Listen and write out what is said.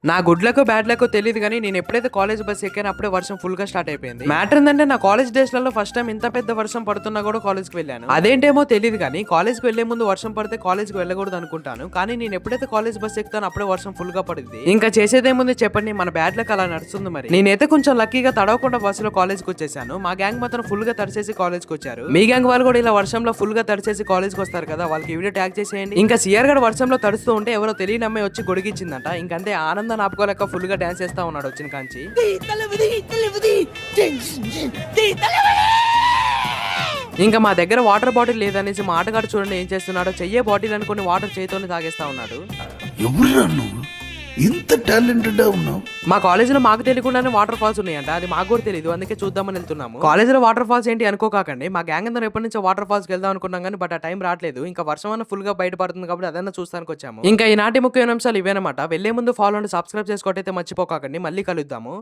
నా good luck bad luck తెలియదు కానీ నేను ఎప్పుడైతే కాలేజ్ బస్ ఎక్కాను అప్పుడే వర్షం ఫుల్ గా స్టార్ట్ అయిపోయింది. మ్యాటర్ ఏంటంటే నా కాలేజ్ డేస్ లలో ఫస్ట్ టైం ఇంత పెద్ద వర్షం పడుతున్నా కూడా కాలేజ్ కి వెళ్ళాను. అదేంటేమో తెలియదు కానీ కాలేజ్ కి వెళ్లే ముందు వర్షం పడితే కాలేజ్ కి వెళ్ళకూడదు అనుకుంటాను. కానీ నేను ఎప్పుడైతే కాలేజ్ బస్ ఎక్కుతాను అప్పుడే వర్షం ఫుల్ గా పడింది. ఇంకా చేసేదేముంది చెప్పండి, మన బ్యాడ్ లక్ అలా నడుస్తుంది. మరి నేనైతే కొంచెం లక్కీగా తడవకుండా బస్సులో కాలేజ్ కి వచ్చేసాను. మా గ్యాంగ్ మాత్రం ఫుల్ గా తడిచేసి కాలేజ్ కి వచ్చారు. మీ గ్యాంగ్ వాళ్ళు కూడా ఇలా వర్షంలో ఫుల్ గా తడిచేసి కాలేజ్ కి వస్తారు కదా, వాళ్ళకి వీడియో ట్యాగ్ చేసేయండి. ఇంకా సిఆర్ గడ వర్షంలో తడుస్తూ ఉంటే ఎవరో తెలియని అమ్మాయి వచ్చి గొడిగిచ్చిందంట. ఇంకంతే ఆనందం ఆపుకోలేక ఫుల్ గా డాన్స్ చేస్తా ఉన్నాడు వచ్చిన కాంచి. ఇంకా మా దగ్గర వాటర్ బాటిల్ లేదనేసి మా ఆటగాడు చూడండి ఏం చేస్తున్నాడో, చెయ్యే బాటిల్ అనుకుని వాటర్ చేతితోనే తాగేస్తా ఉన్నాడు. ఎవరురా నువ్వు ఇంత టాలెంటెడ్ ఉన్నావు? మా కాలేజీలో మాకు తెలియకుండానే వాటర్ ఫాల్స్ ఉన్నాయంట, అది మాకు కూడా తెలియదు, అందుకే చూద్దామని వెళ్తున్నాము. కాలేజీలో వాటర్ ఫాల్స్ ఏంటి అనుకోకండి, మా గ్యాంగ్ అందరం ఎప్పటి నుంచో వాటర్ ఫాల్స్ వెళ్దాం అనుకున్నాం కానీ బట్ ఆ టైం రావట్లేదు. ఇంకా వర్షం అన్న ఫుల్ గా బయటపడుతుంది కాబట్టి అదన్నా చూస్తానికి వచ్చాము. ఇంకా ఈనాటి ముఖ్యమైన అంశాలు ఇవేనమాట. వెళ్లే ముందు ఫాలో అండ్ సబ్స్క్రైబ్ చేసుకోవటైతే మర్చిపోకండి. మళ్ళీ కలుద్దాము.